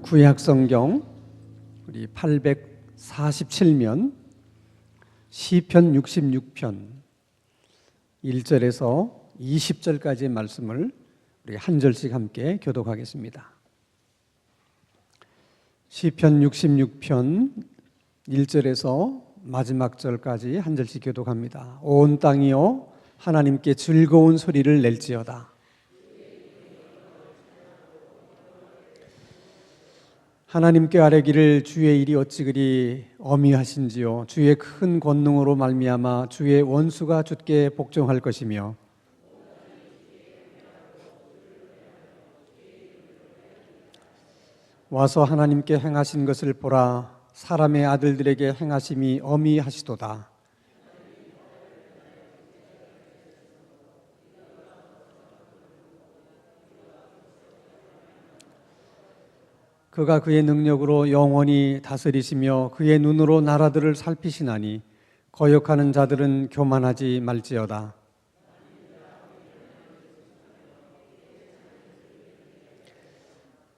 구약성경 우리 847면 시편 66편 1절에서 20절까지의 말씀을 우리 한 절씩 함께 교독하겠습니다. 시편 66편 1절에서 마지막 절까지 한 절씩 교독합니다. 온 땅이여 하나님께 즐거운 소리를 낼지어다. 하나님께 아뢰기를 주의 일이 어찌 그리 어미하신지요. 주의 큰 권능으로 말미암아 주의 원수가 주께 복종할 것이며 와서 하나님께 행하신 것을 보라. 사람의 아들들에게 행하심이 어미하시도다. 그가 그의 능력으로 영원히 다스리시며 그의 눈으로 나라들을 살피시나니 거역하는 자들은 교만하지 말지어다.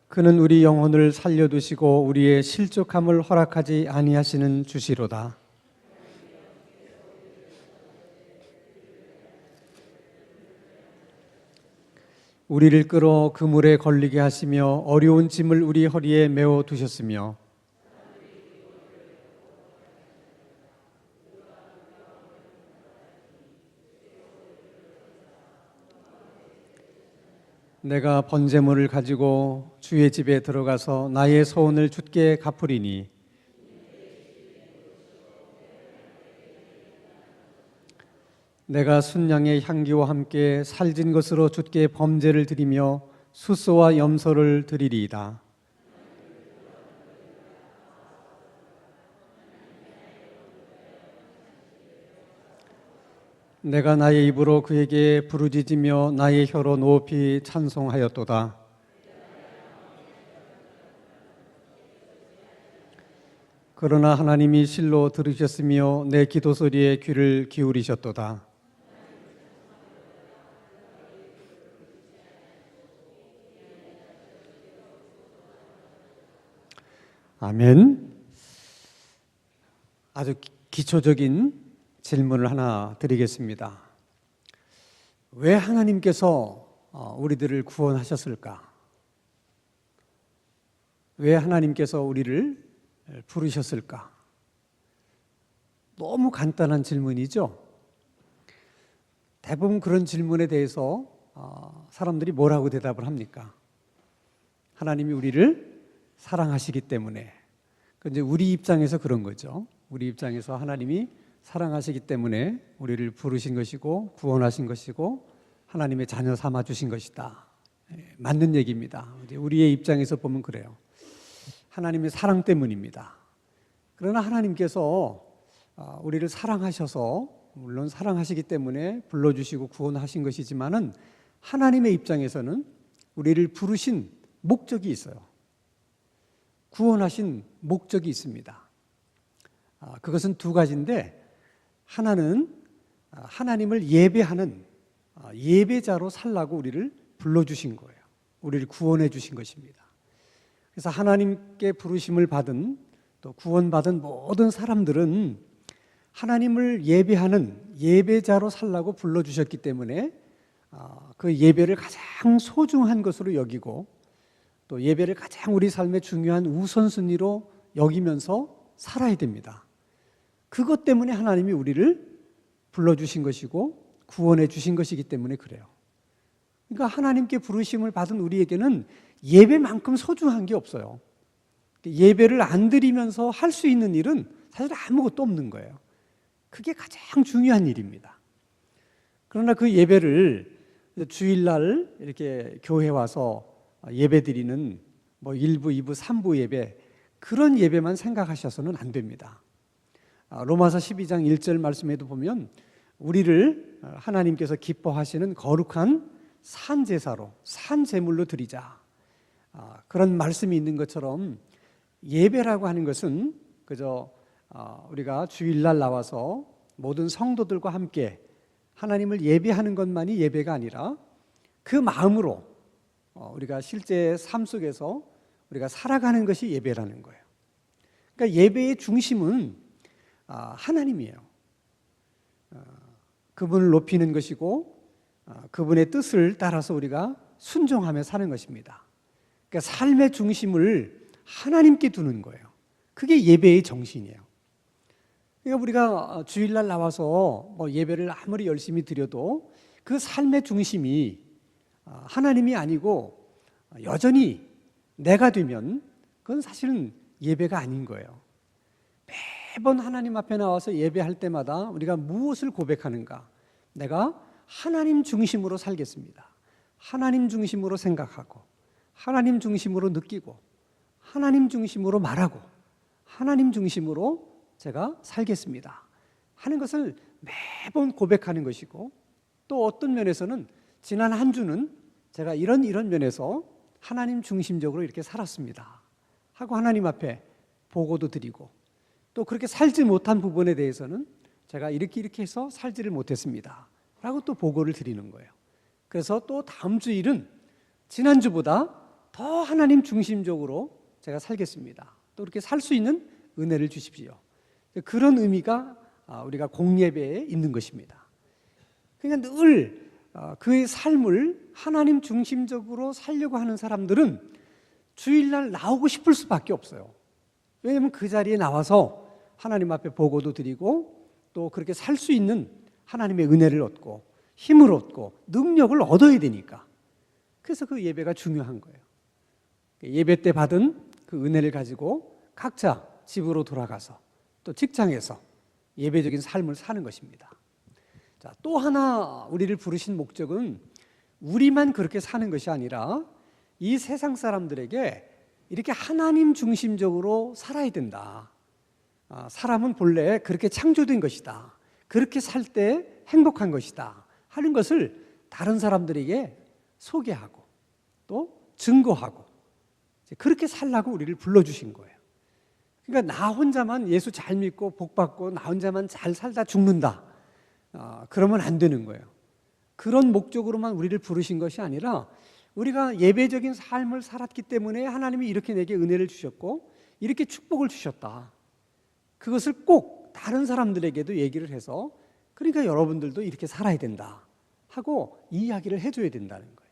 그는 우리 영혼을 살려두시고 우리의 실족함을 허락하지 아니하시는 주시로다. 우리를 끌어 그물에 걸리게 하시며 어려운 짐을 우리 허리에 메워 두셨으며 내가 번제물을 가지고 주의 집에 들어가서 나의 소원을 주께 갚으리니 내가 순양의 향기와 함께 살진 것으로 주께 범제를 드리며 수소와 염소를 드리리이다. 내가 나의 입으로 그에게 부르짖으며 나의 혀로 높이 찬송하였도다. 그러나 하나님이 실로 들으셨으며 내 기도 소리에 귀를 기울이셨도다. 아멘. 아주 기초적인 질문을 하나 드리겠습니다. 왜 하나님께서 우리들을 구원하셨을까? 왜 하나님께서 우리를 부르셨을까? 너무 간단한 질문이죠. 대부분 그런 질문에 대해서 사람들이 뭐라고 대답을 합니까? 하나님이 우리를 사랑하시기 때문에. 근데 우리 입장에서 그런 거죠. 우리 입장에서 하나님이 사랑하시기 때문에 우리를 부르신 것이고 구원하신 것이고 하나님의 자녀 삼아 주신 것이다. 맞는 얘기입니다. 우리의 입장에서 보면 그래요. 하나님의 사랑 때문입니다. 그러나 하나님께서 우리를 사랑하셔서 물론 사랑하시기 때문에 불러주시고 구원하신 것이지만은 하나님의 입장에서는 우리를 부르신 목적이 있어요. 구원하신 목적이 있습니다. 그것은 두 가지인데 하나는 하나님을 예배하는 예배자로 살라고 우리를 불러주신 거예요. 우리를 구원해 주신 것입니다. 그래서 하나님께 부르심을 받은 또 구원받은 모든 사람들은 하나님을 예배하는 예배자로 살라고 불러주셨기 때문에 그 예배를 가장 소중한 것으로 여기고 또 예배를 가장 우리 삶의 중요한 우선순위로 여기면서 살아야 됩니다. 그것 때문에 하나님이 우리를 불러주신 것이고 구원해 주신 것이기 때문에 그래요. 그러니까 하나님께 부르심을 받은 우리에게는 예배만큼 소중한 게 없어요. 예배를 안 드리면서 할 수 있는 일은 사실 아무것도 없는 거예요. 그게 가장 중요한 일입니다. 그러나 그 예배를 주일날 이렇게 교회 와서 예배 드리는 1부, 2부, 3부 예배 그런 예배만 생각하셔서는 안 됩니다. 로마서 12장 1절 말씀에도 보면 우리를 하나님께서 기뻐하시는 거룩한 산제사로 산제물로 드리자 그런 말씀이 있는 것처럼 예배라고 하는 것은 그저 우리가 주일날 나와서 모든 성도들과 함께 하나님을 예배하는 것만이 예배가 아니라 그 마음으로 우리가 실제 삶 속에서 우리가 살아가는 것이 예배라는 거예요. 그러니까 예배의 중심은 하나님이에요. 그분을 높이는 것이고 그분의 뜻을 따라서 우리가 순종하며 사는 것입니다. 그러니까 삶의 중심을 하나님께 두는 거예요. 그게 예배의 정신이에요. 그러니까 우리가 주일날 나와서 예배를 아무리 열심히 드려도 그 삶의 중심이 하나님이 아니고 여전히 내가 되면 그건 사실은 예배가 아닌 거예요. 매번 하나님 앞에 나와서 예배할 때마다 우리가 무엇을 고백하는가? 내가 하나님 중심으로 살겠습니다. 하나님 중심으로 생각하고 하나님 중심으로 느끼고 하나님 중심으로 말하고 하나님 중심으로 제가 살겠습니다 하는 것을 매번 고백하는 것이고, 또 어떤 면에서는 지난 한 주는 제가 이런 면에서 하나님 중심적으로 이렇게 살았습니다 하고 하나님 앞에 보고도 드리고, 또 그렇게 살지 못한 부분에 대해서는 제가 이렇게 해서 살지를 못했습니다 라고 또 보고를 드리는 거예요. 그래서 또 다음 주일은 지난주보다 더 하나님 중심적으로 제가 살겠습니다, 또 이렇게 살 수 있는 은혜를 주십시오. 그런 의미가 우리가 공예배에 있는 것입니다. 그러니까 늘 그의 삶을 하나님 중심적으로 살려고 하는 사람들은 주일날 나오고 싶을 수밖에 없어요. 왜냐하면 그 자리에 나와서 하나님 앞에 보고도 드리고 또 그렇게 살 수 있는 하나님의 은혜를 얻고 힘을 얻고 능력을 얻어야 되니까. 그래서 그 예배가 중요한 거예요. 예배 때 받은 그 은혜를 가지고 각자 집으로 돌아가서 또 직장에서 예배적인 삶을 사는 것입니다. 자, 또 하나 우리를 부르신 목적은 우리만 그렇게 사는 것이 아니라 이 세상 사람들에게 이렇게 하나님 중심적으로 살아야 된다. 사람은 본래 그렇게 창조된 것이다. 그렇게 살 때 행복한 것이다 하는 것을 다른 사람들에게 소개하고 또 증거하고 그렇게 살라고 우리를 불러주신 거예요. 그러니까 나 혼자만 예수 잘 믿고 복 받고 나 혼자만 잘 살다 죽는다, 그러면 안 되는 거예요. 그런 목적으로만 우리를 부르신 것이 아니라 우리가 예배적인 삶을 살았기 때문에 하나님이 이렇게 내게 은혜를 주셨고 이렇게 축복을 주셨다, 그것을 꼭 다른 사람들에게도 얘기를 해서 그러니까 여러분들도 이렇게 살아야 된다 하고 이야기를 해줘야 된다는 거예요.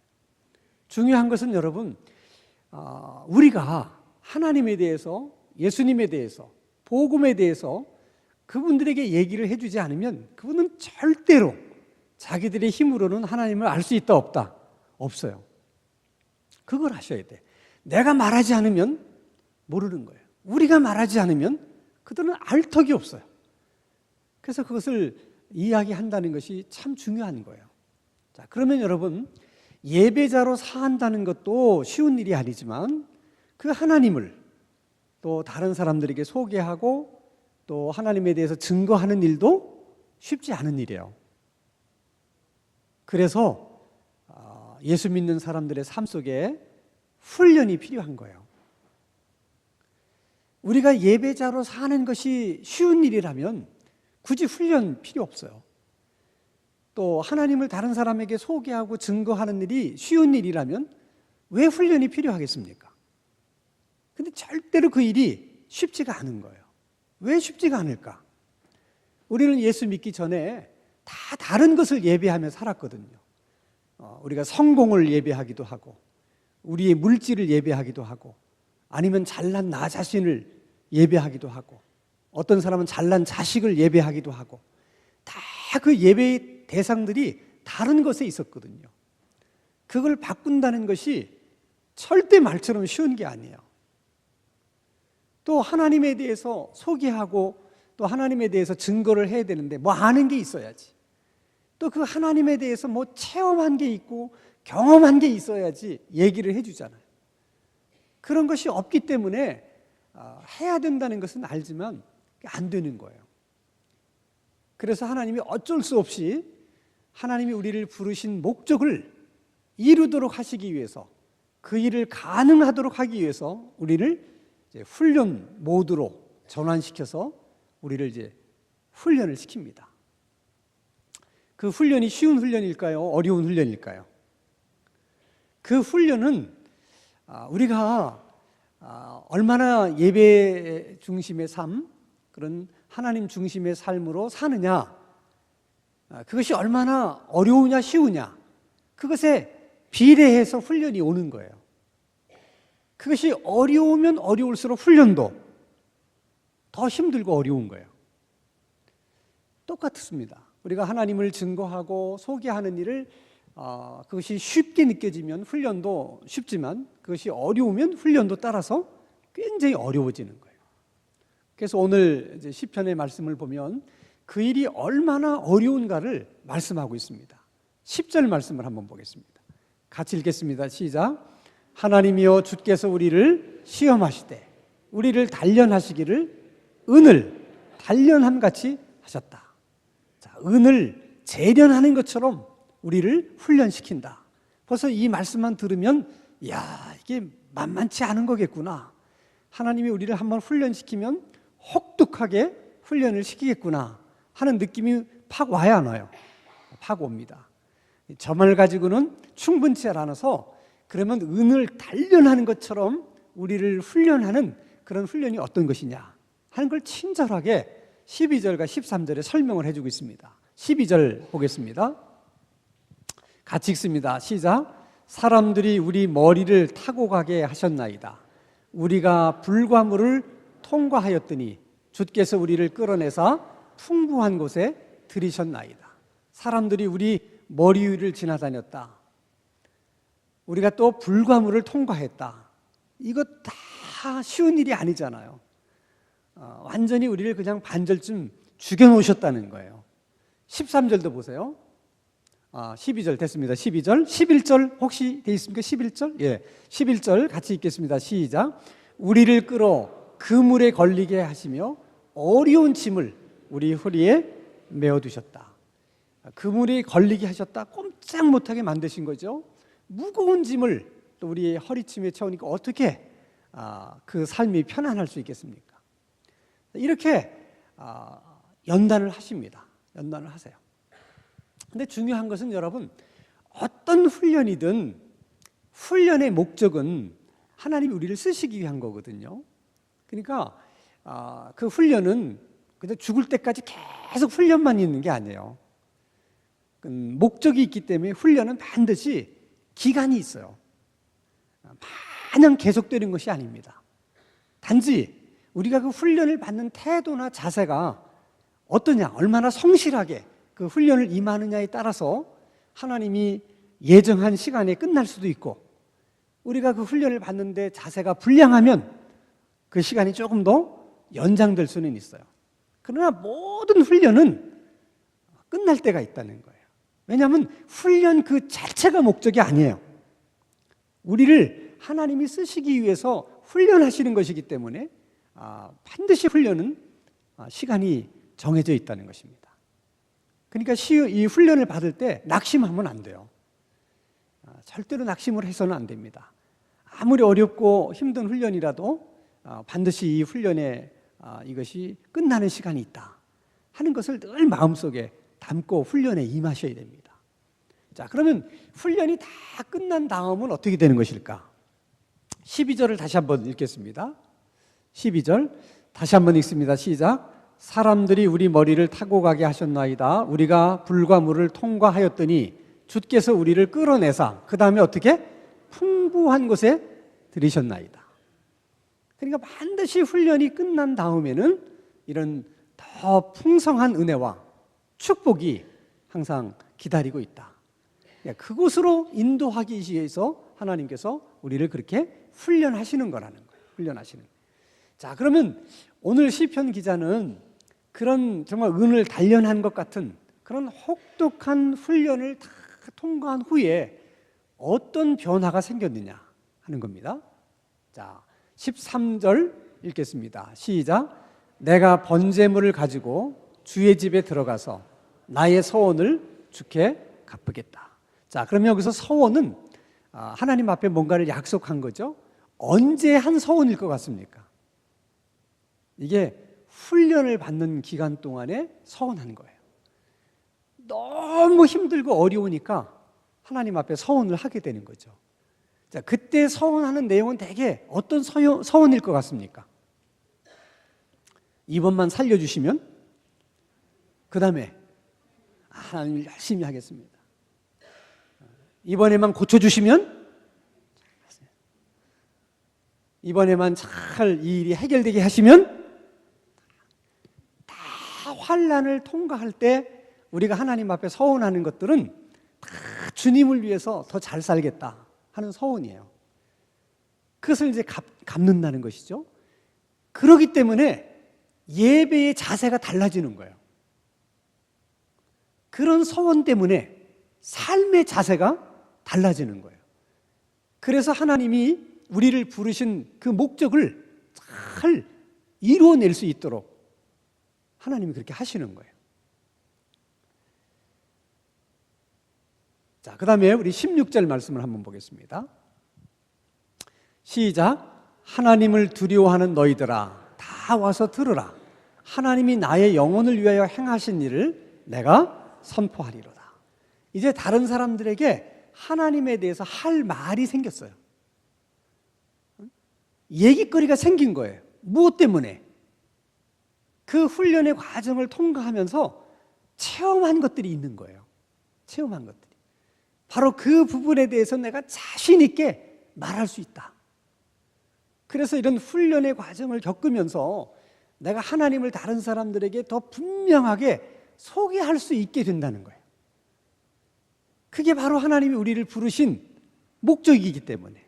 중요한 것은 여러분, 우리가 하나님에 대해서, 예수님에 대해서, 복음에 대해서 그분들에게 얘기를 해주지 않으면 그분은 절대로 자기들의 힘으로는 하나님을 알 수 있다 없다? 없어요. 그걸 하셔야 돼. 내가 말하지 않으면 모르는 거예요. 우리가 말하지 않으면 그들은 알 턱이 없어요. 그래서 그것을 이야기한다는 것이 참 중요한 거예요. 자, 그러면 여러분, 예배자로 사한다는 것도 쉬운 일이 아니지만 그 하나님을 또 다른 사람들에게 소개하고 또 하나님에 대해서 증거하는 일도 쉽지 않은 일이에요. 그래서 예수 믿는 사람들의 삶 속에 훈련이 필요한 거예요. 우리가 예배자로 사는 것이 쉬운 일이라면 굳이 훈련 필요 없어요. 또 하나님을 다른 사람에게 소개하고 증거하는 일이 쉬운 일이라면 왜 훈련이 필요하겠습니까? 근데 절대로 그 일이 쉽지가 않은 거예요. 왜 쉽지가 않을까? 우리는 예수 믿기 전에 다 다른 것을 예배하며 살았거든요. 우리가 성공을 예배하기도 하고 우리의 물질을 예배하기도 하고 아니면 잘난 나 자신을 예배하기도 하고 어떤 사람은 잘난 자식을 예배하기도 하고 다 그 예배의 대상들이 다른 것에 있었거든요. 그걸 바꾼다는 것이 절대 말처럼 쉬운 게 아니에요. 또 하나님에 대해서 소개하고 또 하나님에 대해서 증거를 해야 되는데 뭐 아는 게 있어야지. 또 그 하나님에 대해서 뭐 체험한 게 있고 경험한 게 있어야지 얘기를 해주잖아요. 그런 것이 없기 때문에 해야 된다는 것은 알지만 안 되는 거예요. 그래서 하나님이 어쩔 수 없이 하나님이 우리를 부르신 목적을 이루도록 하시기 위해서 그 일을 가능하도록 하기 위해서 우리를 이제 훈련 모드로 전환시켜서 우리를 이제 훈련을 시킵니다. 그 훈련이 쉬운 훈련일까요? 어려운 훈련일까요? 그 훈련은 우리가 얼마나 예배 중심의 삶, 그런 하나님 중심의 삶으로 사느냐, 그것이 얼마나 어려우냐 쉬우냐, 그것에 비례해서 훈련이 오는 거예요. 그것이 어려우면 어려울수록 훈련도 더 힘들고 어려운 거예요. 똑같습니다. 우리가 하나님을 증거하고 소개하는 일을 그것이 쉽게 느껴지면 훈련도 쉽지만 그것이 어려우면 훈련도 따라서 굉장히 어려워지는 거예요. 그래서 오늘 이제 시편의 말씀을 보면 그 일이 얼마나 어려운가를 말씀하고 있습니다. 10절 말씀을 한번 보겠습니다. 같이 읽겠습니다. 시작. 하나님이여 주께서 우리를 시험하시되 우리를 단련하시기를 은을 단련함 같이 하셨다. 자, 은을 재련하는 것처럼 우리를 훈련시킨다. 벌써 이 말씀만 들으면 야, 이게 만만치 않은 거겠구나. 하나님이 우리를 한번 훈련시키면 혹독하게 훈련을 시키겠구나 하는 느낌이 팍 와야 안 와요? 팍 옵니다. 점을 가지고는 충분치 않아서 그러면 은을 단련하는 것처럼 우리를 훈련하는 그런 훈련이 어떤 것이냐 하는 걸 친절하게 12절과 13절에 설명을 해주고 있습니다. 12절 보겠습니다. 같이 읽습니다. 시작. 사람들이 우리 머리를 타고 가게 하셨나이다. 우리가 불과 물을 통과하였더니 주께서 우리를 끌어내사 풍부한 곳에 들이셨나이다. 사람들이 우리 머리 위를 지나다녔다. 우리가 또 불과 물을 통과했다. 이거 다 쉬운 일이 아니잖아요. 완전히 우리를 그냥 반절쯤 죽여놓으셨다는 거예요. 13절도 보세요. 12절 됐습니다. 12절, 11절 혹시 돼 있습니까? 11절? 예, 11절 같이 읽겠습니다. 시작. 우리를 끌어 그물에 걸리게 하시며 어려운 짐을 우리 허리에 메어두셨다. 그물에 걸리게 하셨다. 꼼짝 못하게 만드신 거죠. 무거운 짐을 또 우리의 허리춤에 채우니까 어떻게 그 삶이 편안할 수 있겠습니까? 이렇게 연단을 하십니다. 연단을 하세요. 근데 중요한 것은 여러분, 어떤 훈련이든 훈련의 목적은 하나님이 우리를 쓰시기 위한 거거든요. 그러니까 그 훈련은 그냥 죽을 때까지 계속 훈련만 있는 게 아니에요. 목적이 있기 때문에 훈련은 반드시 기간이 있어요. 마냥 계속되는 것이 아닙니다. 단지 우리가 그 훈련을 받는 태도나 자세가 어떠냐, 얼마나 성실하게 그 훈련을 임하느냐에 따라서 하나님이 예정한 시간에 끝날 수도 있고, 우리가 그 훈련을 받는데 자세가 불량하면 그 시간이 조금 더 연장될 수는 있어요. 그러나 모든 훈련은 끝날 때가 있다는 거예요. 왜냐하면 훈련 그 자체가 목적이 아니에요. 우리를 하나님이 쓰시기 위해서 훈련하시는 것이기 때문에 반드시 훈련은 시간이 정해져 있다는 것입니다. 그러니까 이 훈련을 받을 때 낙심하면 안 돼요. 절대로 낙심을 해서는 안 됩니다. 아무리 어렵고 힘든 훈련이라도 반드시 이 훈련에 이것이 끝나는 시간이 있다 하는 것을 늘 마음속에 담고 훈련에 임하셔야 됩니다. 자, 그러면 훈련이 다 끝난 다음은 어떻게 되는 것일까? 12절을 다시 한번 읽겠습니다. 12절 다시 한번 읽습니다. 시작. 사람들이 우리 머리를 타고 가게 하셨나이다. 우리가 불과 물을 통과하였더니 주께서 우리를 끌어내사 그 다음에 어떻게? 풍부한 곳에 들이셨나이다. 그러니까 반드시 훈련이 끝난 다음에는 이런 더 풍성한 은혜와 축복이 항상 기다리고 있다. 그곳으로 인도하기 위해서 하나님께서 우리를 그렇게 훈련하시는 거라는 거예요. 훈련하시는. 자, 그러면 오늘 시편 기자는 그런 정말 은을 단련한 것 같은 그런 혹독한 훈련을 다 통과한 후에 어떤 변화가 생겼느냐 하는 겁니다. 자, 13절 읽겠습니다. 시작. 내가 번제물을 가지고 주의 집에 들어가서 나의 서원을 주께 갚으겠다. 자, 그러면 여기서 서원은 하나님 앞에 뭔가를 약속한 거죠. 언제 한 서원일 것 같습니까? 이게 훈련을 받는 기간 동안에 서원한 거예요. 너무 힘들고 어려우니까 하나님 앞에 서원을 하게 되는 거죠. 자, 그때 서원하는 내용은 대개 어떤 서원일 것 같습니까? 이번만 살려주시면, 그 다음에 하나님 열심히 하겠습니다. 이번에만 고쳐주시면, 이번에만 잘 이 일이 해결되게 하시면, 다 환난을 통과할 때 우리가 하나님 앞에 서원하는 것들은 다 주님을 위해서 더 잘 살겠다 하는 서원이에요. 그것을 이제 갚는다는 것이죠. 그렇기 때문에 예배의 자세가 달라지는 거예요. 그런 서원 때문에 삶의 자세가 달라지는 거예요. 그래서 하나님이 우리를 부르신 그 목적을 잘 이루어낼 수 있도록 하나님이 그렇게 하시는 거예요. 자, 그 다음에 우리 16절 말씀을 한번 보겠습니다. 시작. 하나님을 두려워하는 너희들아, 다 와서 들으라. 하나님이 나의 영혼을 위하여 행하신 일을 내가 선포하리로다. 이제 다른 사람들에게 하나님에 대해서 할 말이 생겼어요. 얘기거리가 생긴 거예요. 무엇 때문에? 그 훈련의 과정을 통과하면서 체험한 것들이 있는 거예요. 체험한 것들이. 바로 그 부분에 대해서 내가 자신 있게 말할 수 있다. 그래서 이런 훈련의 과정을 겪으면서 내가 하나님을 다른 사람들에게 더 분명하게 소개할 수 있게 된다는 거예요. 그게 바로 하나님이 우리를 부르신 목적이기 때문에.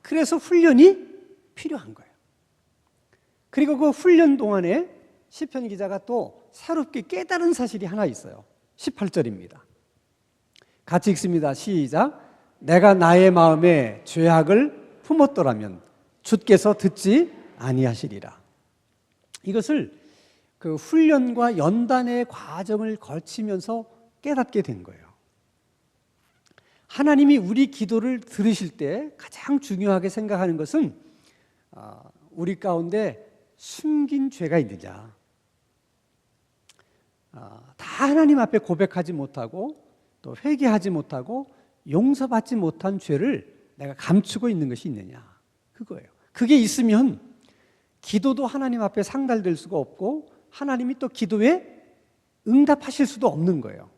그래서 훈련이 필요한 거예요. 그리고 그 훈련 동안에 시편 기자가 또 새롭게 깨달은 사실이 하나 있어요. 18절입니다. 같이 읽습니다. 시작. 내가 나의 마음에 죄악을 품었더라면 주께서 듣지 아니하시리라. 이것을 그 훈련과 연단의 과정을 거치면서 깨닫게 된 거예요. 하나님이 우리 기도를 들으실 때 가장 중요하게 생각하는 것은 우리 가운데 숨긴 죄가 있느냐, 다 하나님 앞에 고백하지 못하고 또 회개하지 못하고 용서받지 못한 죄를 내가 감추고 있는 것이 있느냐, 그거예요. 그게 있으면 기도도 하나님 앞에 상달될 수가 없고 하나님이 또 기도에 응답하실 수도 없는 거예요.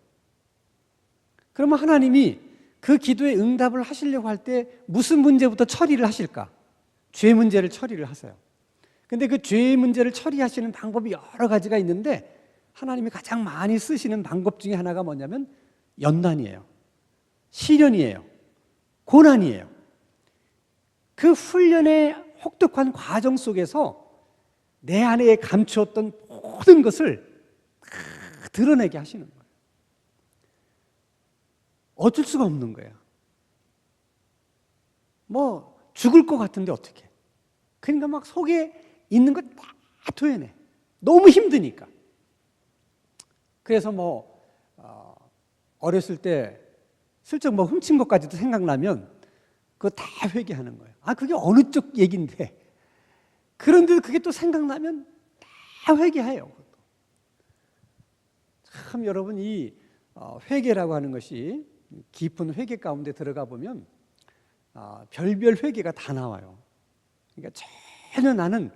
그러면 하나님이 그 기도에 응답을 하시려고 할 때 무슨 문제부터 처리를 하실까? 죄 문제를 처리를 하세요. 근데 그 죄의 문제를 처리하시는 방법이 여러 가지가 있는데 하나님이 가장 많이 쓰시는 방법 중에 하나가 뭐냐면 연단이에요. 시련이에요. 고난이에요. 그 훈련의 혹독한 과정 속에서 내 안에 감추었던 모든 것을 드러내게 하시는 거예요. 어쩔 수가 없는 거예요. 뭐 죽을 것 같은데 어떻게? 그러니까 막 속에 있는 것 다 토해내. 너무 힘드니까. 그래서 뭐 어렸을 때 슬쩍 뭐 훔친 것까지도 생각나면 그거 다 회개하는 거예요. 그게 어느 쪽 얘기인데. 그런데도 그게 또 생각나면 다 회개해요. 참 여러분, 이 회개라고 하는 것이 깊은 회개 가운데 들어가 보면 별별 회개가 다 나와요. 그러니까 전혀 나는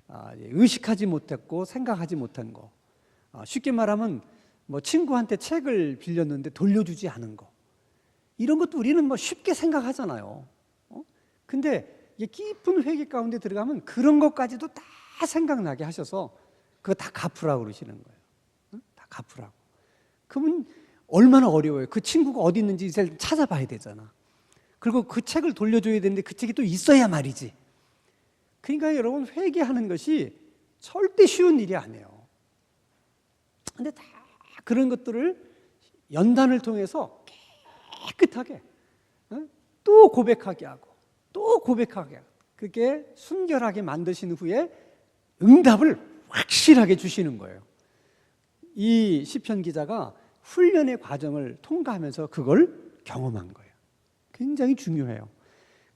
의식하지 못했고 생각하지 못한 거. 쉽게 말하면 뭐 친구한테 책을 빌렸는데 돌려주지 않은 거. 이런 것도 우리는 뭐 쉽게 생각하잖아요. 근데 깊은 회개 가운데 들어가면 그런 것까지도 다 생각나게 하셔서 그거 다 갚으라고 그러시는 거예요. 다 갚으라고. 그러면 얼마나 어려워요. 그 친구가 어디 있는지 이제 찾아봐야 되잖아. 그리고 그 책을 돌려줘야 되는데 그 책이 또 있어야 말이지. 그러니까 여러분, 회개하는 것이 절대 쉬운 일이 아니에요. 근데 다 그런 것들을 연단을 통해서 깨끗하게 또 고백하게 하고 또 고백하게 하고 그게 순결하게 만드신 후에 응답을 확실하게 주시는 거예요. 이 시편 기자가 훈련의 과정을 통과하면서 그걸 경험한 거예요. 굉장히 중요해요.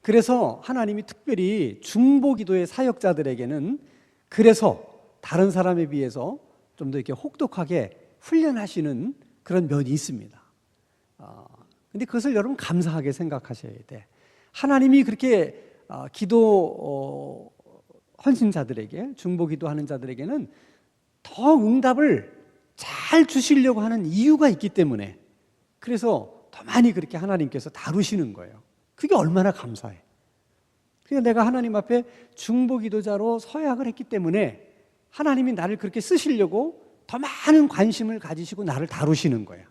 그래서 하나님이 특별히 중보기도의 사역자들에게는 그래서 다른 사람에 비해서 좀 더 이렇게 혹독하게 훈련하시는 그런 면이 있습니다. 근데 그것을 여러분 감사하게 생각하셔야 돼. 하나님이 그렇게 기도 헌신자들에게, 중보기도하는 자들에게는 더 응답을 잘 주시려고 하는 이유가 있기 때문에, 그래서 더 많이 그렇게 하나님께서 다루시는 거예요. 그게 얼마나 감사해. 그러니까 내가 하나님 앞에 중보기도자로 서약을 했기 때문에 하나님이 나를 그렇게 쓰시려고 더 많은 관심을 가지시고 나를 다루시는 거야.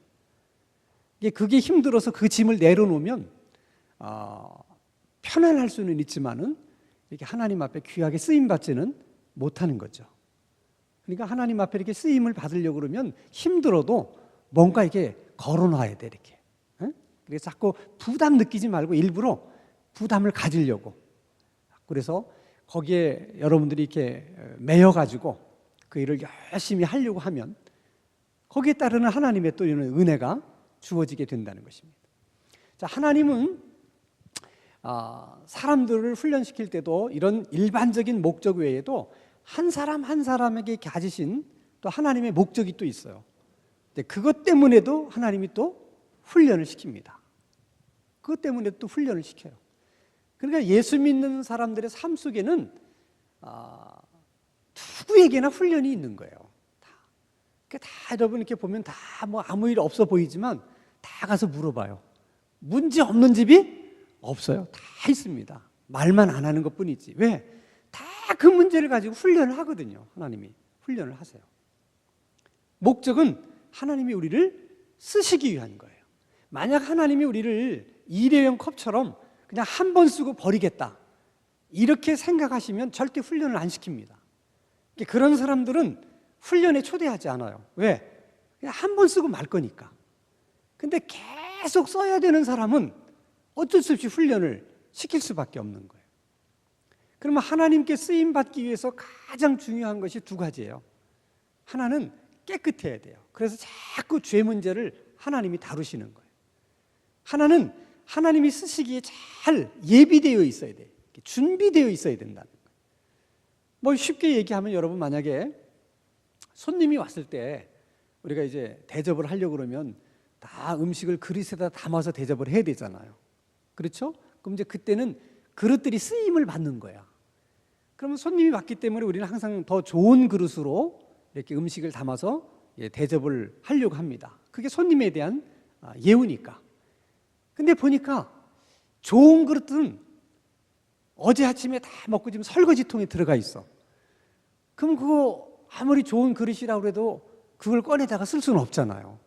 그게 힘들어서 그 짐을 내려놓으면 편안할 수는 있지만은 이렇게 하나님 앞에 귀하게 쓰임 받지는 못하는 거죠. 그러니까 하나님 앞에 이렇게 쓰임을 받으려고 그러면 힘들어도 뭔가 이렇게 걸어놔야 돼, 이렇게. 그래서 자꾸 부담 느끼지 말고 일부러 부담을 가지려고. 그래서 거기에 여러분들이 이렇게 매여가지고 그 일을 열심히 하려고 하면 거기에 따르는 하나님의 또 이런 은혜가 주어지게 된다는 것입니다. 자, 하나님은 사람들을 훈련시킬 때도 이런 일반적인 목적 외에도 한 사람 한 사람에게 가지신 또 하나님의 목적이 또 있어요. 그것 때문에도 하나님이 또 훈련을 시킵니다. 그것 때문에 또 훈련을 시켜요. 그러니까 예수 믿는 사람들의 삶 속에는 누구에게나 훈련이 있는 거예요. 다 여러분 이렇게 보면 다 뭐 아무 일 없어 보이지만 다 가서 물어봐요. 문제 없는 집이 없어요. 다 있습니다. 말만 안 하는 것뿐이지. 왜? 다 그 문제를 가지고 훈련을 하거든요. 하나님이 훈련을 하세요. 목적은 하나님이 우리를 쓰시기 위한 거예요. 만약 하나님이 우리를 일회용 컵처럼 그냥 한 번 쓰고 버리겠다, 이렇게 생각하시면 절대 훈련을 안 시킵니다. 그런 사람들은 훈련에 초대하지 않아요. 왜? 그냥 한 번 쓰고 말 거니까. 근데 계속 써야 되는 사람은 어쩔 수 없이 훈련을 시킬 수밖에 없는 거예요. 그러면 하나님께 쓰임받기 위해서 가장 중요한 것이 두 가지예요. 하나는 깨끗해야 돼요. 그래서 자꾸 죄 문제를 하나님이 다루시는 거예요. 하나는 하나님이 쓰시기에 잘 예비되어 있어야 돼요. 준비되어 있어야 된다는 거예요. 뭐 쉽게 얘기하면 여러분, 만약에 손님이 왔을 때 우리가 이제 대접을 하려고 그러면 다 음식을 그릇에다 담아서 대접을 해야 되잖아요. 그렇죠? 그럼 이제 그때는 그릇들이 쓰임을 받는 거야. 그러면 손님이 왔기 때문에 우리는 항상 더 좋은 그릇으로 이렇게 음식을 담아서 대접을 하려고 합니다. 그게 손님에 대한 예우니까. 근데 보니까 좋은 그릇은 어제 아침에 다 먹고 지금 설거지통에 들어가 있어. 그럼 그거 아무리 좋은 그릇이라고 해도 그걸 꺼내다가 쓸 수는 없잖아요.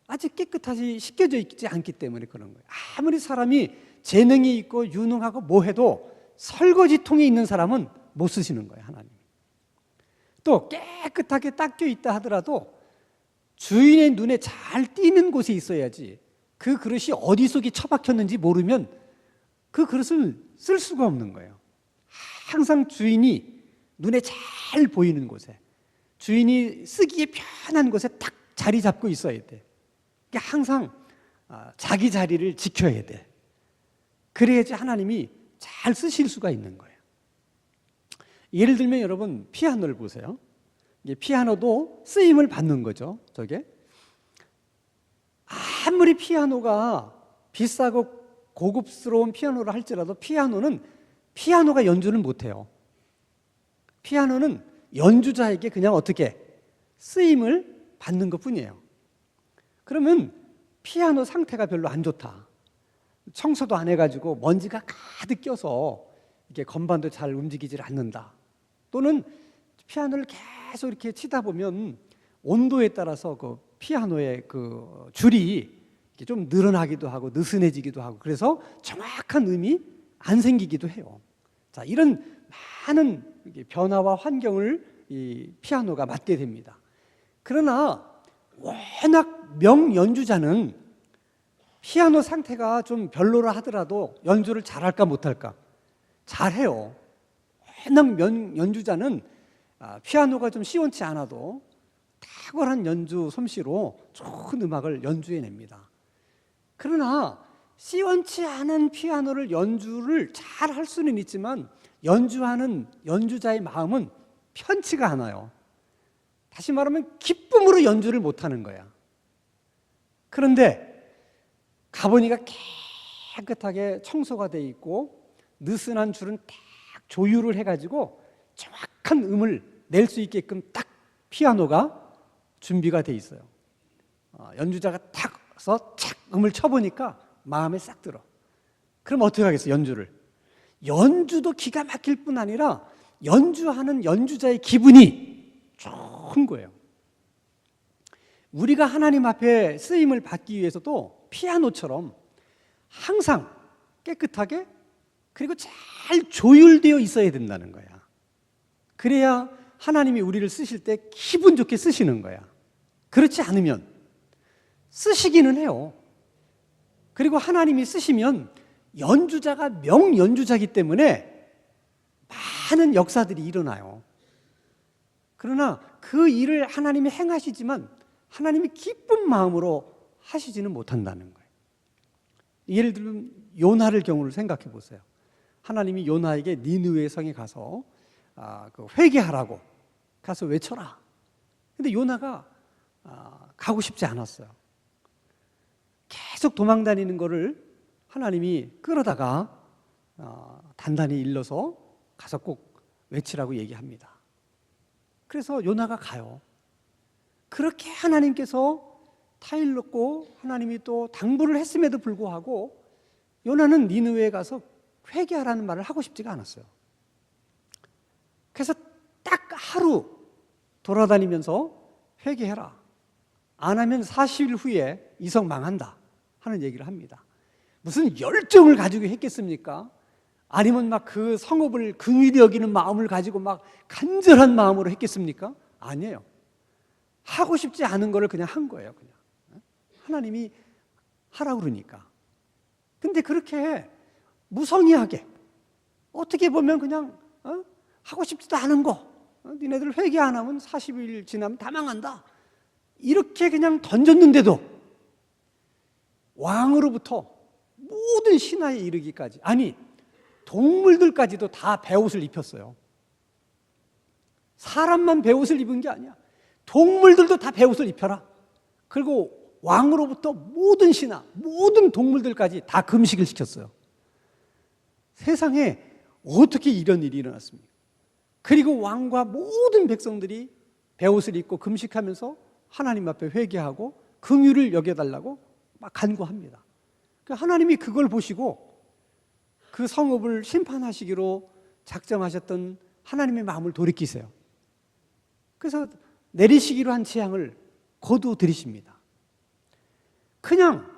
아직 깨끗하지 씻겨져 있지 않기 때문에 그런 거예요. 아무리 사람이 재능이 있고 유능하고 뭐 해도 설거지통에 있는 사람은 못 쓰시는 거예요, 하나님. 또 깨끗하게 닦여 있다 하더라도 주인의 눈에 잘 띄는 곳에 있어야지, 그 그릇이 어디 속에 처박혔는지 모르면 그 그릇을 쓸 수가 없는 거예요. 항상 주인이 눈에 잘 보이는 곳에, 주인이 쓰기에 편한 곳에 딱 자리 잡고 있어야 돼. 항상 자기 자리를 지켜야 돼. 그래야지 하나님이 잘 쓰실 수가 있는 거예요. 예를 들면 여러분, 피아노를 보세요. 피아노도 쓰임을 받는 거죠. 저게 아무리 피아노가 비싸고 고급스러운 피아노를 할지라도 피아노는 피아노가 연주를 못해요. 피아노는 연주자에게 그냥 어떻게 쓰임을 받는 것뿐이에요. 그러면 피아노 상태가 별로 안 좋다, 청소도 안 해가지고 먼지가 가득 껴서 이렇게 건반도 잘 움직이질 않는다, 또는 피아노를 계속 이렇게 치다 보면 온도에 따라서 그 피아노의 그 줄이 좀 늘어나기도 하고 느슨해지기도 하고, 그래서 정확한 음이 안 생기기도 해요. 자, 이런 많은 변화와 환경을 이 피아노가 맞게 됩니다. 그러나 워낙 명연주자는 피아노 상태가 좀 별로라 하더라도 연주를 잘할까 못할까? 잘해요. 워낙 명연주자는 피아노가 좀 시원치 않아도 탁월한 연주 솜씨로 좋은 음악을 연주해냅니다. 그러나 시원치 않은 피아노를 연주를 잘 할 수는 있지만 연주하는 연주자의 마음은 편치가 않아요. 다시 말하면 기쁨으로 연주를 못하는 거야. 그런데 가보니까 깨끗하게 청소가 돼 있고 느슨한 줄은 딱 조율을 해가지고 정확한 음을 낼 수 있게끔 딱 피아노가 준비가 돼 있어요. 연주자가 탁 서 착 음을 쳐보니까 마음에 싹 들어. 그럼 어떻게 하겠어? 연주도 기가 막힐 뿐 아니라 연주하는 연주자의 기분이 좋은 거예요. 우리가 하나님 앞에 쓰임을 받기 위해서도 피아노처럼 항상 깨끗하게 그리고 잘 조율되어 있어야 된다는 거야. 그래야 하나님이 우리를 쓰실 때 기분 좋게 쓰시는 거야. 그렇지 않으면 쓰시기는 해요. 그리고 하나님이 쓰시면 연주자가 명연주자이기 때문에 많은 역사들이 일어나요. 그러나 그 일을 하나님이 행하시지만 하나님이 기쁜 마음으로 하시지는 못한다는 거예요. 예를 들면 요나를 경우를 생각해 보세요. 하나님이 요나에게 니느웨 성에 가서 회개하라고 가서 외쳐라. 근데 요나가 가고 싶지 않았어요. 계속 도망다니는 거를 하나님이 끌어다가 단단히 일러서 가서 꼭 외치라고 얘기합니다. 그래서 요나가 가요. 그렇게 하나님께서 타일렀고 하나님이 또 당부를 했음에도 불구하고 요나는 니느웨에 가서 회개하라는 말을 하고 싶지가 않았어요. 그래서 딱 하루 돌아다니면서 회개해라. 안 하면 40일 후에 이 성 망한다 하는 얘기를 합니다. 무슨 열정을 가지고 했겠습니까? 아니면 막 그 성읍을 긍휼히 여기는 마음을 가지고 막 간절한 마음으로 했겠습니까? 아니에요. 하고 싶지 않은 거를 그냥 한 거예요. 그냥 하나님이 하라고 그러니까. 근데 그렇게 무성의하게 어떻게 보면 그냥 하고 싶지도 않은 거 니네들 회개 안 하면 40일 지나면 다 망한다 이렇게 그냥 던졌는데도 왕으로부터 모든 신하에 이르기까지, 아니 동물들까지도 다 베옷을 입혔어요. 사람만 베옷을 입은 게 아니야. 동물들도 다 베옷을 입혀라. 그리고 왕으로부터 모든 신하, 모든 동물들까지 다 금식을 시켰어요. 세상에 어떻게 이런 일이 일어났습니까? 그리고 왕과 모든 백성들이 베옷을 입고 금식하면서 하나님 앞에 회개하고 긍휼을 여겨달라고 막 간구합니다. 하나님이 그걸 보시고 그 성읍을 심판하시기로 작정하셨던 하나님의 마음을 돌이키세요. 그래서 내리시기로 한 재앙을 거두어 들이십니다. 그냥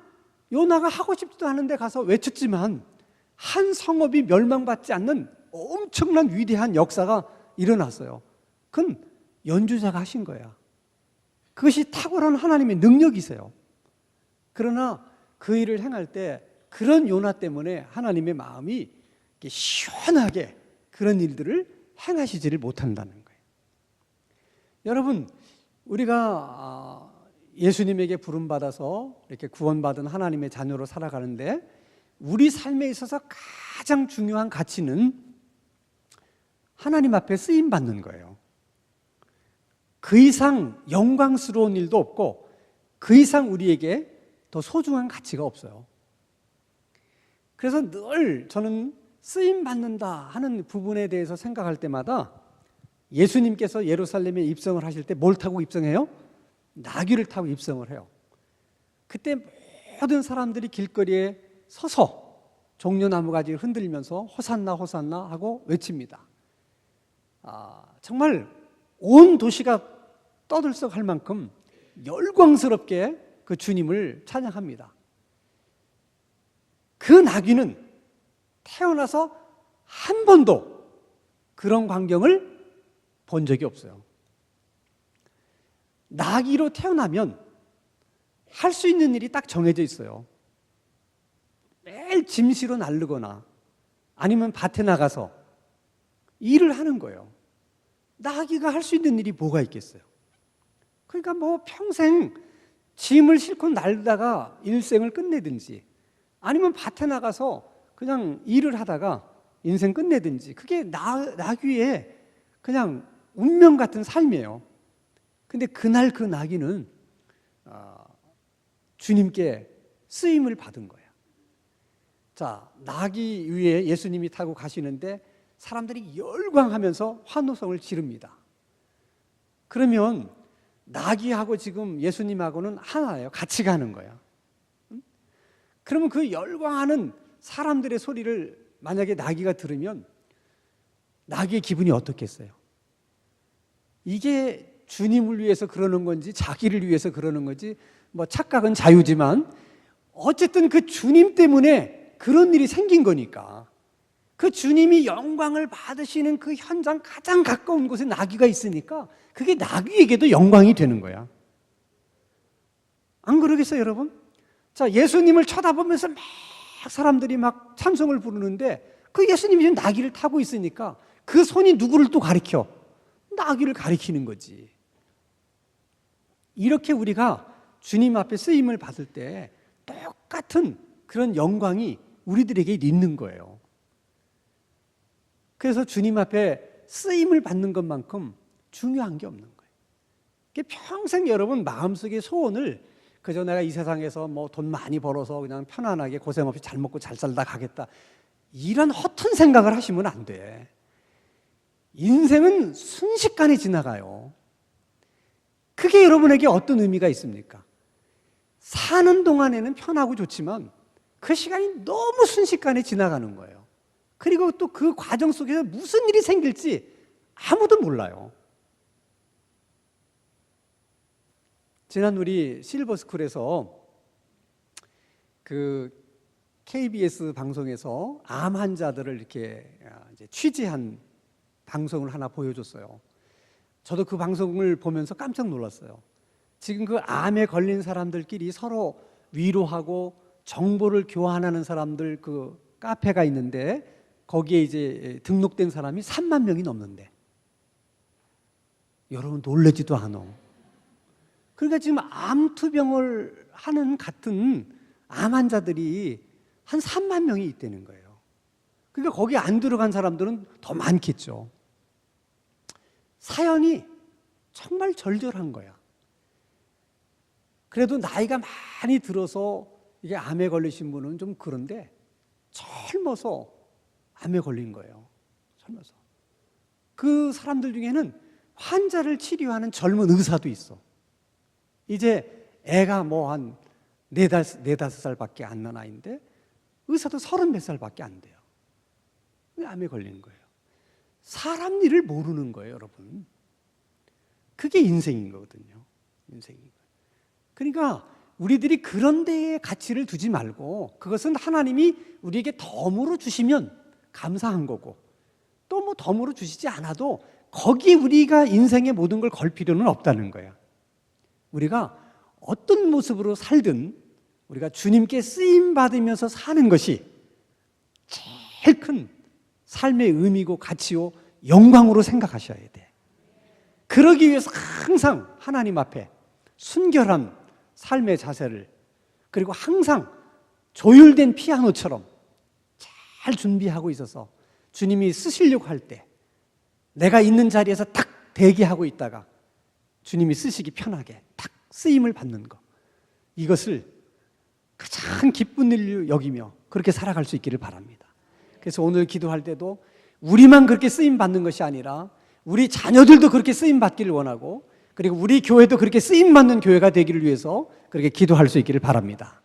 요나가 하고 싶지도 않은데 가서 외쳤지만 한 성읍이 멸망받지 않는 엄청난 위대한 역사가 일어났어요. 그건 연주자가 하신 거야. 그것이 탁월한 하나님의 능력이세요. 그러나 그 일을 행할 때 그런 요나 때문에 하나님의 마음이 시원하게 그런 일들을 행하시지를 못한다는 거예요. 여러분, 우리가 예수님에게 부름받아서 이렇게 구원받은 하나님의 자녀로 살아가는데 우리 삶에 있어서 가장 중요한 가치는 하나님 앞에 쓰임받는 거예요. 그 이상 영광스러운 일도 없고 그 이상 우리에게 더 소중한 가치가 없어요. 그래서 늘 저는 쓰임받는다 하는 부분에 대해서 생각할 때마다 예수님께서 예루살렘에 입성을 하실 때 뭘 타고 입성해요? 나귀를 타고 입성을 해요. 그때 모든 사람들이 길거리에 서서 종려나무 가지를 흔들면서 호산나 호산나 하고 외칩니다. 정말 온 도시가 떠들썩할 만큼 열광스럽게 그 주님을 찬양합니다. 그 나귀는 태어나서 한 번도 그런 광경을 본 적이 없어요. 나귀로 태어나면 할 수 있는 일이 딱 정해져 있어요. 매일 짐시로 나르거나 아니면 밭에 나가서 일을 하는 거예요. 나귀가 할 수 있는 일이 뭐가 있겠어요? 그러니까 뭐 평생 짐을 싣고 날다가 일생을 끝내든지 아니면 밭에 나가서 그냥 일을 하다가 인생 끝내든지 그게 나귀의 그냥 운명 같은 삶이에요. 근데 그날 그 나귀는 주님께 쓰임을 받은 거예요. 자, 나귀 위에 예수님이 타고 가시는데 사람들이 열광하면서 환호성을 지릅니다. 그러면 나귀하고 지금 예수님하고는 하나예요. 같이 가는 거야. 그러면 그 열광하는 사람들의 소리를 만약에 나귀가 들으면 나귀의 기분이 어떻겠어요? 이게 주님을 위해서 그러는 건지 자기를 위해서 그러는 건지 뭐 착각은 자유지만 어쨌든 그 주님 때문에 그런 일이 생긴 거니까 그 주님이 영광을 받으시는 그 현장 가장 가까운 곳에 나귀가 있으니까 그게 나귀에게도 영광이 되는 거야. 안 그러겠어요, 여러분? 자, 예수님을 쳐다보면서 막 사람들이 막 찬송을 부르는데 그 예수님이 지금 나귀를 타고 있으니까 그 손이 누구를 또 가리켜? 나귀를 가리키는 거지. 이렇게 우리가 주님 앞에 쓰임을 받을 때 똑같은 그런 영광이 우리들에게 있는 거예요. 그래서 주님 앞에 쓰임을 받는 것만큼 중요한 게 없는 거예요. 평생 여러분 마음속의 소원을 그저 내가 이 세상에서 뭐 돈 많이 벌어서 그냥 편안하게 고생 없이 잘 먹고 잘 살다 가겠다. 이런 허튼 생각을 하시면 안 돼. 인생은 순식간에 지나가요. 그게 여러분에게 어떤 의미가 있습니까? 사는 동안에는 편하고 좋지만 그 시간이 너무 순식간에 지나가는 거예요. 그리고 또 그 과정 속에서 무슨 일이 생길지 아무도 몰라요. 지난 우리 실버스쿨에서 그 KBS 방송에서 암 환자들을 이렇게 이제 취재한 방송을 하나 보여줬어요. 저도 그 방송을 보면서 깜짝 놀랐어요. 지금 그 암에 걸린 사람들끼리 서로 위로하고 정보를 교환하는 사람들 그 카페가 있는데 거기에 이제 등록된 사람이 3만 명이 넘는데 여러분 놀라지도 않아. 그러니까 지금 암투병을 하는 같은 암 환자들이 한 3만 명이 있다는 거예요. 그러니까 거기 안 들어간 사람들은 더 많겠죠. 사연이 정말 절절한 거야. 그래도 나이가 많이 들어서 이게 암에 걸리신 분은 좀 그런데 젊어서 암에 걸린 거예요. 젊어서. 그 사람들 중에는 환자를 치료하는 젊은 의사도 있어. 이제 애가 뭐 한 네다섯 살밖에 안 난 아이인데 의사도 30몇 살밖에 안 돼요. 암에 걸린 거예요. 사람 일을 모르는 거예요, 여러분. 그게 인생인 거거든요. 인생인 거예요. 그러니까 우리들이 그런 데에 가치를 두지 말고 그것은 하나님이 우리에게 덤으로 주시면 감사한 거고 또 뭐 덤으로 주시지 않아도 거기에 우리가 인생의 모든 걸 걸 필요는 없다는 거야. 우리가 어떤 모습으로 살든 우리가 주님께 쓰임받으면서 사는 것이 제일 큰 삶의 의미고 가치요 영광으로 생각하셔야 돼. 그러기 위해서 항상 하나님 앞에 순결한 삶의 자세를 그리고 항상 조율된 피아노처럼 잘 준비하고 있어서 주님이 쓰시려고 할 때 내가 있는 자리에서 딱 대기하고 있다가 주님이 쓰시기 편하게 딱 쓰임을 받는 것, 이것을 가장 기쁜 일로 여기며 그렇게 살아갈 수 있기를 바랍니다. 그래서 오늘 기도할 때도 우리만 그렇게 쓰임 받는 것이 아니라 우리 자녀들도 그렇게 쓰임 받기를 원하고 그리고 우리 교회도 그렇게 쓰임 받는 교회가 되기를 위해서 그렇게 기도할 수 있기를 바랍니다.